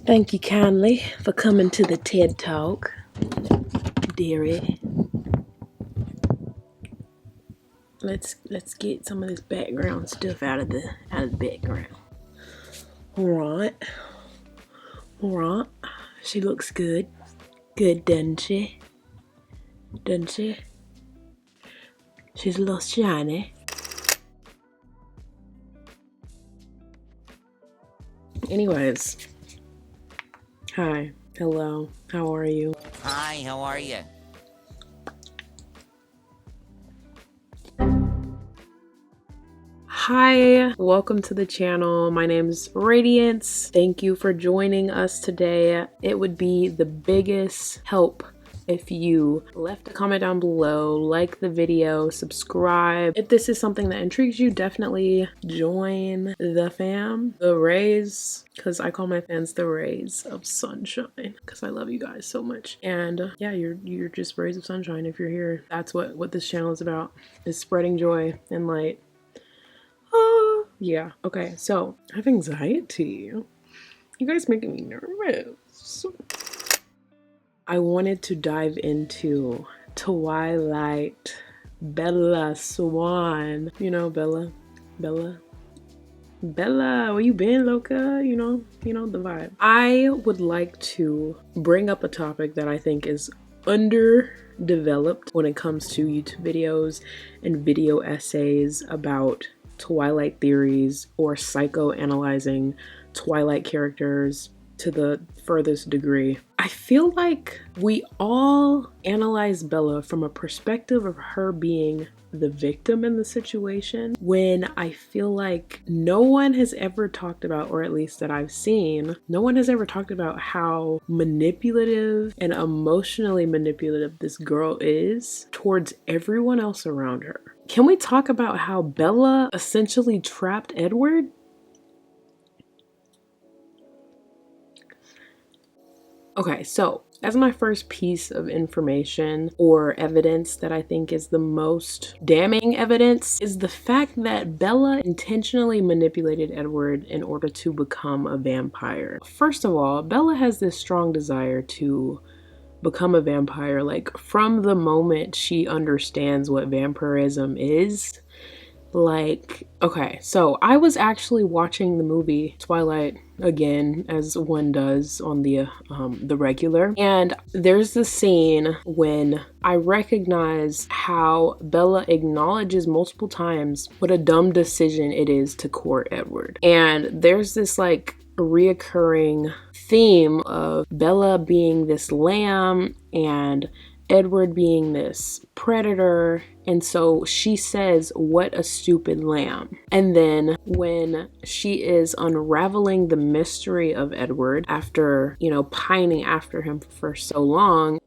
Thank you kindly for coming to the TED Talk, dearie. Let's get some of this background stuff out of the background. Alright. She looks good. Good, doesn't she? She's a little shiny. Anyways. Hi. Hello. How are you? Hi, how are you? Hi, welcome to the channel. My name's Raedience. Thank you for joining us today. It would be the biggest help if you left a comment down below, like the video, subscribe. If this is something that intrigues you, definitely join the fam, the rays, because I call my fans the rays of sunshine because I love you guys so much. And yeah, you're just rays of sunshine if you're here. That's what this channel is about, is spreading joy and light. Yeah, okay, so I have anxiety. You guys making me nervous. I wanted to dive into Twilight, Bella Swan. You know, Bella, where you been, loca? You know the vibe. I would like to bring up a topic that I think is underdeveloped when it comes to YouTube videos and video essays about Twilight theories or psychoanalyzing Twilight characters to the furthest degree. I feel like we all analyze Bella from a perspective of her being the victim in the situation, when I feel like no one has ever talked about, or at least that I've seen, no one has ever talked about how manipulative and emotionally manipulative this girl is towards everyone else around her. Can we talk about how Bella essentially trapped Edward? Okay, so as my first piece of information or evidence that I think is the most damning evidence is the fact that Bella intentionally manipulated Edward in order to become a vampire. First of all, Bella has this strong desire to become a vampire, like from the moment she understands what vampirism is. Like, okay, so I was actually watching the movie Twilight again, as one does on the regular, and there's the scene when I recognize how Bella acknowledges multiple times what a dumb decision it is to court Edward. And there's this like reoccurring theme of Bella being this lamb and Edward being this predator, and so she says, "What a stupid lamb." And then when she is unraveling the mystery of Edward after, pining after him for so long,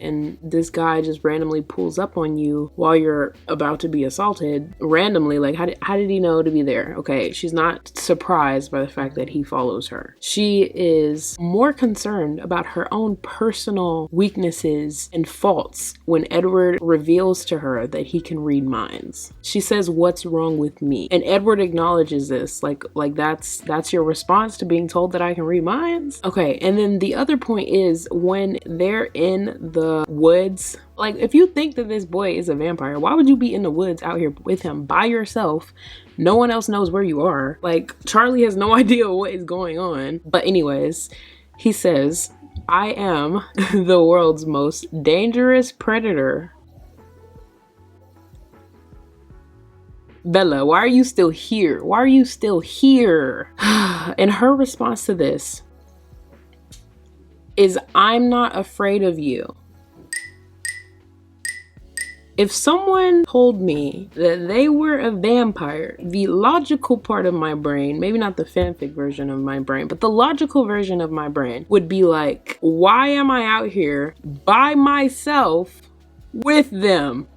and this guy just randomly pulls up on you while you're about to be assaulted randomly, like how did he know to be there? Okay, she's not surprised by the fact that he follows her. She is more concerned about her own personal weaknesses and faults when Edward reveals to her that he can read minds. She says, "What's wrong with me?" And Edward acknowledges this, like that's your response to being told that I can read minds? Okay, and then the other point is when they're in the woods, like if you think that this boy is a vampire, why would you be in the woods out here with him by yourself? No one else knows where you are. Like, Charlie has no idea what is going on. But anyways, he says, "I am the world's most dangerous predator." Bella, why are you still here? Why are you still here? And her response to this is, "I'm not afraid of you." If someone told me that they were a vampire, the logical part of my brain, maybe not the fanfic version of my brain, but the logical version of my brain would be like, why am I out here by myself with them?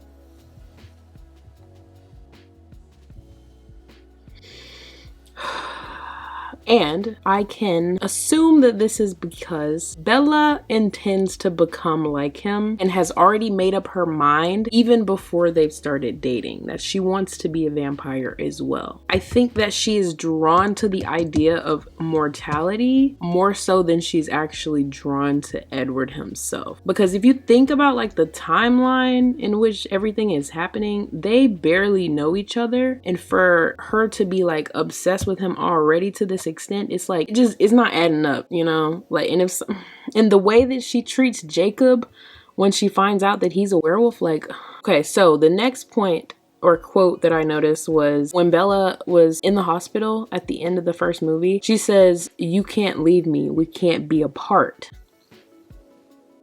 And I can assume that this is because Bella intends to become like him and has already made up her mind even before they've started dating that she wants to be a vampire as well. I think that she is drawn to the idea of mortality more so than she's actually drawn to Edward himself. Because if you think about like the timeline in which everything is happening, they barely know each other. And for her to be like obsessed with him already to this extent, it's like, it's not adding up, you know? Like, and the way that she treats Jacob when she finds out that he's a werewolf, like, okay, so the next point or quote that I noticed was when Bella was in the hospital at the end of the first movie, she says, "You can't leave me, we can't be apart."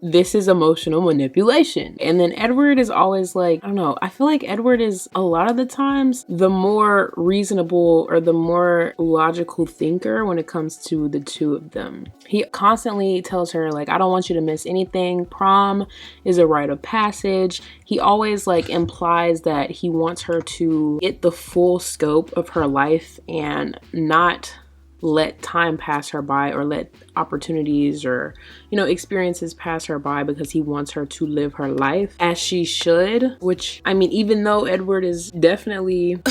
This is emotional manipulation. And then Edward is always like, I don't know, I feel like Edward is a lot of the times the more reasonable or the more logical thinker when it comes to the two of them. He constantly tells her like, I don't want you to miss anything. Prom is a rite of passage. He always like implies that he wants her to get the full scope of her life and not let time pass her by or let opportunities or, you know, experiences pass her by, because he wants her to live her life as she should. Which, I mean, even though Edward is definitely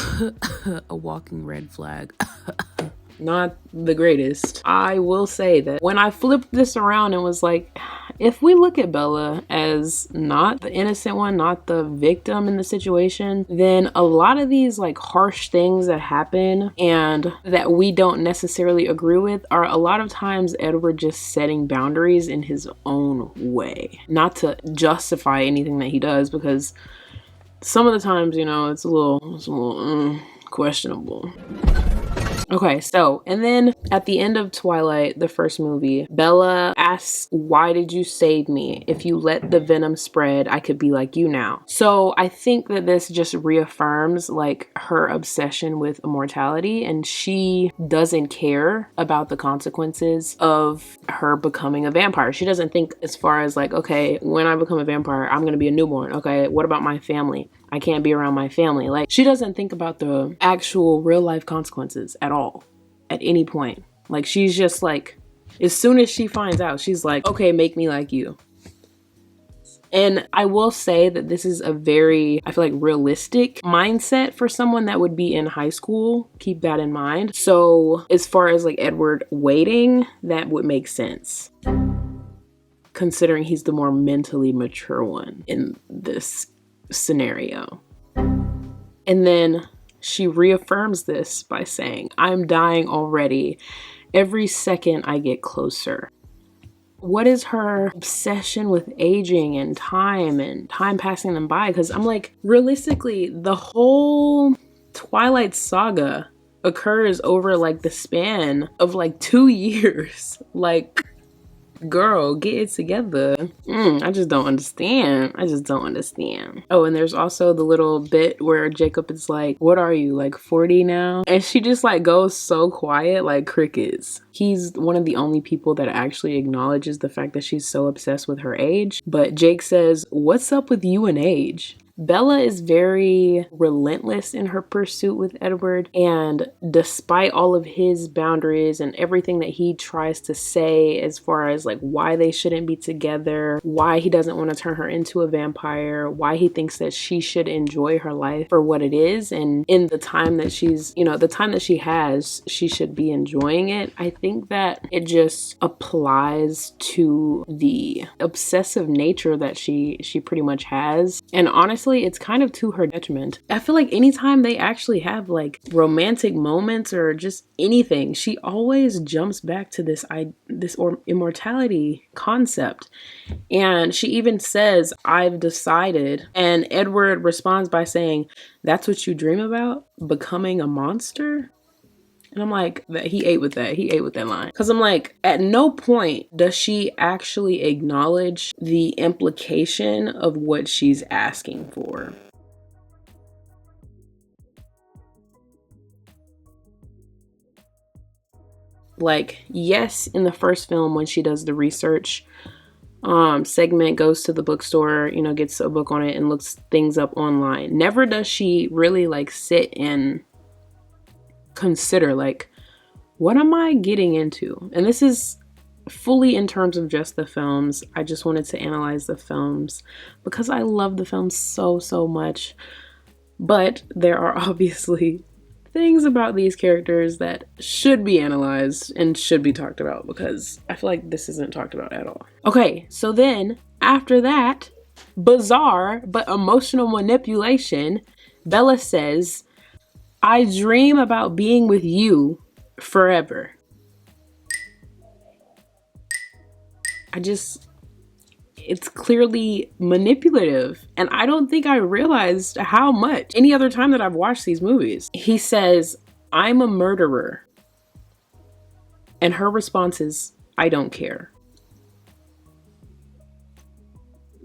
a walking red flag, not the greatest, I will say that when I flipped this around and was like, if we look at Bella as not the innocent one, not the victim in the situation, then a lot of these like harsh things that happen and that we don't necessarily agree with are a lot of times Edward just setting boundaries in his own way. Not to justify anything that he does, because some of the times, you know, it's a little questionable. Okay, so, and then at the end of Twilight, the first movie, Bella asks, why did you save me? If you let the venom spread, I could be like you now. So I think that this just reaffirms like her obsession with immortality, and she doesn't care about the consequences of her becoming a vampire. She doesn't think as far as like, okay, when I become a vampire, I'm gonna be a newborn. Okay, what about my family? I can't be around my family. Like, she doesn't think about the actual real life consequences at all, at any point. Like, she's just like, as soon as she finds out, she's like, okay, make me like you. And I will say that this is a very, I feel like, realistic mindset for someone that would be in high school. Keep that in mind. So as far as like Edward waiting, that would make sense, considering he's the more mentally mature one in this scenario. And then she reaffirms this by saying, I'm dying already. Every second I get closer. What is her obsession with aging and time passing them by? Because I'm like, realistically, the whole Twilight saga occurs over like the span of like 2 years. Like, girl, get it together. I just don't understand. Oh, and there's also the little bit where Jacob is like, what are you, like 40 now? And she just like goes so quiet, like crickets. He's one of the only people that actually acknowledges the fact that she's so obsessed with her age. But Jake says, what's up with you and age? Bella is very relentless in her pursuit with Edward, and despite all of his boundaries and everything that he tries to say as far as like why they shouldn't be together, why he doesn't want to turn her into a vampire, why he thinks that she should enjoy her life for what it is, and in the time that she's, you know, the time that she has, she should be enjoying it. I think that it just applies to the obsessive nature that she pretty much has. And honestly, it's kind of to her detriment. I feel like anytime they actually have like romantic moments or just anything, she always jumps back to this immortality concept. And she even says, I've decided. And Edward responds by saying, that's what you dream about? Becoming a monster? And I'm like, he ate with that line. Because I'm like, at no point does she actually acknowledge the implication of what she's asking for. Like, yes, in the first film when she does the research segment, goes to the bookstore, you know, gets a book on it and looks things up online. Never does she really like sit and consider like, what am I getting into? And this is fully in terms of just the films. I just wanted to analyze the films because I love the films so, so much. But there are obviously things about these characters that should be analyzed and should be talked about, because I feel like this isn't talked about at all. Okay, so then after that bizarre but emotional manipulation, Bella says, I dream about being with you forever. It's clearly manipulative. And I don't think I realized how much any other time that I've watched these movies. He says, I'm a murderer. And her response is, I don't care.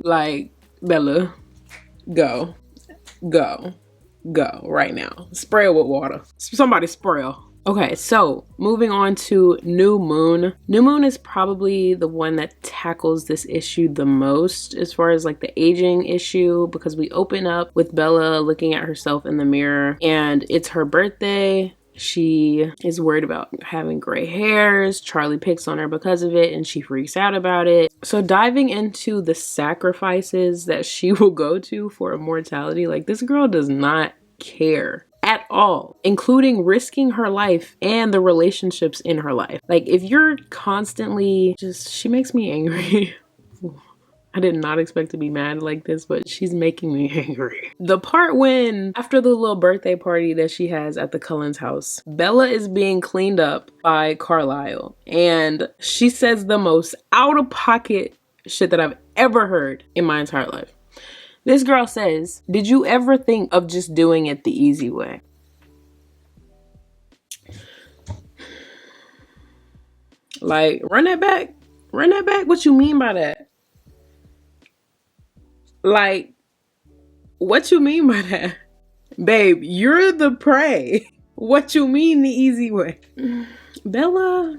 Like, Bella, go right now. Spray her with water. Somebody spray her. Okay, so moving on to New Moon. New Moon is probably the one that tackles this issue the most as far as like the aging issue, because we open up with Bella looking at herself in the mirror and it's her birthday. She is worried about having gray hairs. Charlie picks on her because of it and she freaks out about it. So diving into the sacrifices that she will go to for immortality, like this girl does not care at all, including risking her life and the relationships in her life. Like if you're constantly she makes me angry. I did not expect to be mad like this, but she's making me angry. The part when, after the little birthday party that she has at the Cullens house, Bella is being cleaned up by Carlisle, and she says the most out-of-pocket shit that I've ever heard in my entire life. This girl says, did you ever think of just doing it the easy way? Like, run that back. Run that back? What you mean by that? Like, what you mean by that? Babe, you're the prey. What you mean the easy way? Bella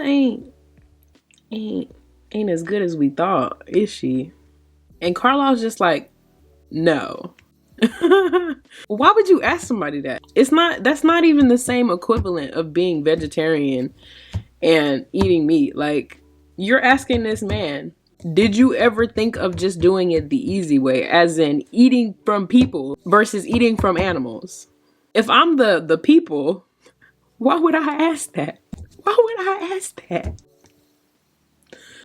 ain't as good as we thought, is she? And Carlisle's just like, no. Why would you ask somebody that? That's not even the same equivalent of being vegetarian and eating meat. Like, you're asking this man, did you ever think of just doing it the easy way, as in eating from people versus eating from animals? If I'm the people, why would I ask that? Why would I ask that?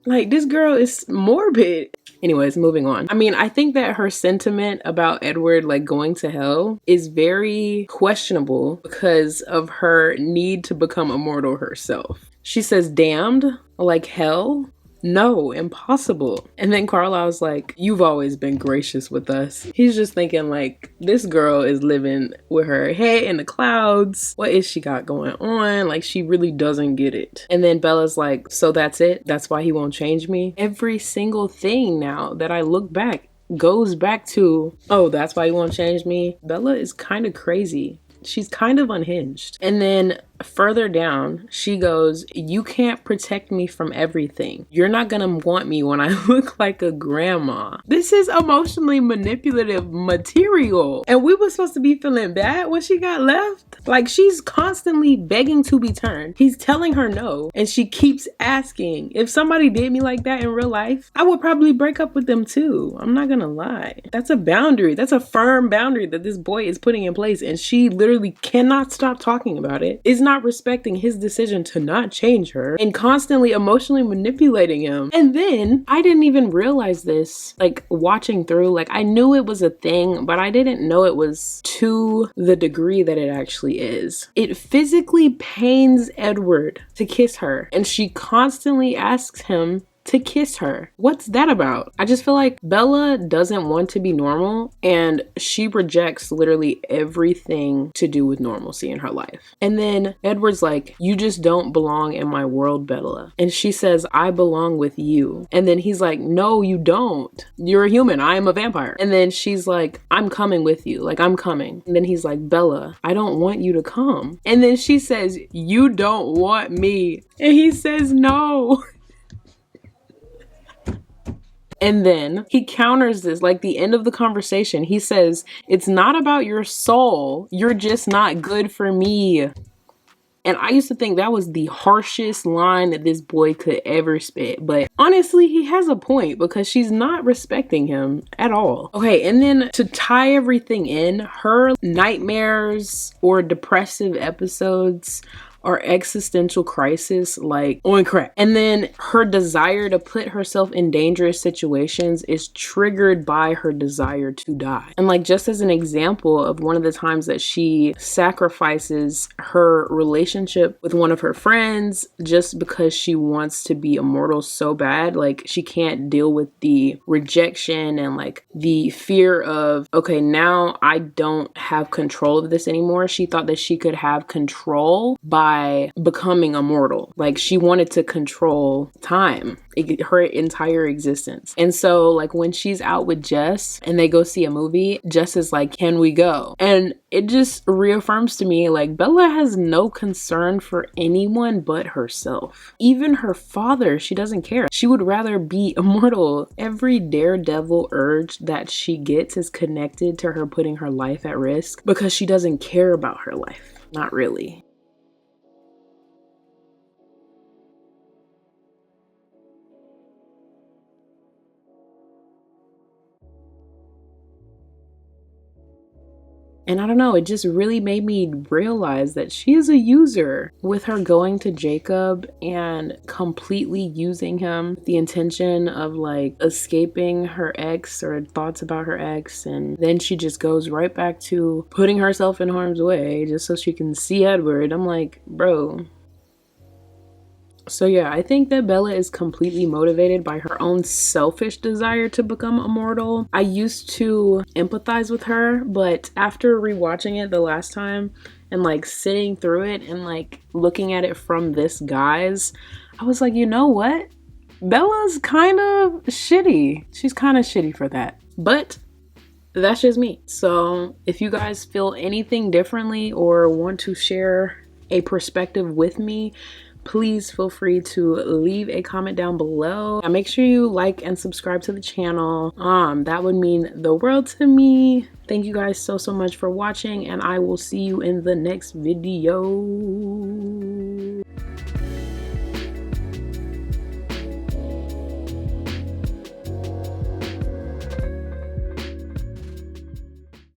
Like, this girl is morbid. Anyways, moving on. I mean, I think that her sentiment about Edward like going to hell is very questionable because of her need to become immortal herself. She says, damned? Like hell? No, impossible. And then Carlisle's like, you've always been gracious with us. He's just thinking like, this girl is living with her head in the clouds. What is she got going on? Like, she really doesn't get it. And then Bella's like, so that's it? That's why he won't change me? Every single thing now that I look back goes back to, oh, that's why he won't change me? Bella is kind of crazy. She's kind of unhinged. And then further down, she goes, you can't protect me from everything. You're not gonna want me when I look like a grandma. This is emotionally manipulative material. And we were supposed to be feeling bad when she got left. Like, she's constantly begging to be turned. He's telling her no. And she keeps asking. If somebody did me like that in real life, I would probably break up with them too. I'm not gonna lie. That's a boundary. That's a firm boundary that this boy is putting in place. And she literally cannot stop talking about it. Is not respecting his decision to not change her and constantly emotionally manipulating him. And then I didn't even realize this, like watching through, like I knew it was a thing, but I didn't know it was to the degree that it actually is. It physically pains Edward to kiss her, and she constantly asks him to kiss her. What's that about? I just feel like Bella doesn't want to be normal, and she rejects literally everything to do with normalcy in her life. And then Edward's like, you just don't belong in my world, Bella. And she says, I belong with you. And then he's like, no, you don't. You're a human. I am a vampire. And then she's like, I'm coming with you. Like, I'm coming. And then he's like, Bella, I don't want you to come. And then she says, you don't want me. And he says, no. And then he counters this, like the end of the conversation. He says, it's not about your soul. You're just not good for me. And I used to think that was the harshest line that this boy could ever spit. But honestly, he has a point because she's not respecting him at all. Okay, and then to tie everything in, her nightmares or depressive episodes or existential crisis like on crack. And then her desire to put herself in dangerous situations is triggered by her desire to die. And like, just as an example of one of the times that she sacrifices her relationship with one of her friends just because she wants to be immortal so bad, like she can't deal with the rejection and like the fear of, okay, now I don't have control of this anymore. She thought that she could have control by becoming immortal. Like she wanted to control time, her entire existence. And so like when she's out with Jess and they go see a movie, Jess is like, can we go? And it just reaffirms to me like Bella has no concern for anyone but herself. Even her father, she doesn't care. She would rather be immortal. Every daredevil urge that she gets is connected to her putting her life at risk because she doesn't care about her life. Not really. And I don't know, it just really made me realize that she is a user. With her going to Jacob and completely using him with the intention of like escaping her ex or thoughts about her ex, and then she just goes right back to putting herself in harm's way just so she can see Edward. I'm like, bro. So yeah, I think that Bella is completely motivated by her own selfish desire to become immortal. I used to empathize with her, but after rewatching it the last time and like sitting through it and like looking at it from this guise, I was like, you know what? Bella's kind of shitty. She's kind of shitty for that. But that's just me. So if you guys feel anything differently or want to share a perspective with me, please feel free to leave a comment down below. And make sure you like and subscribe to the channel. That would mean the world to me. Thank you guys so much for watching, and I will see you in the next video.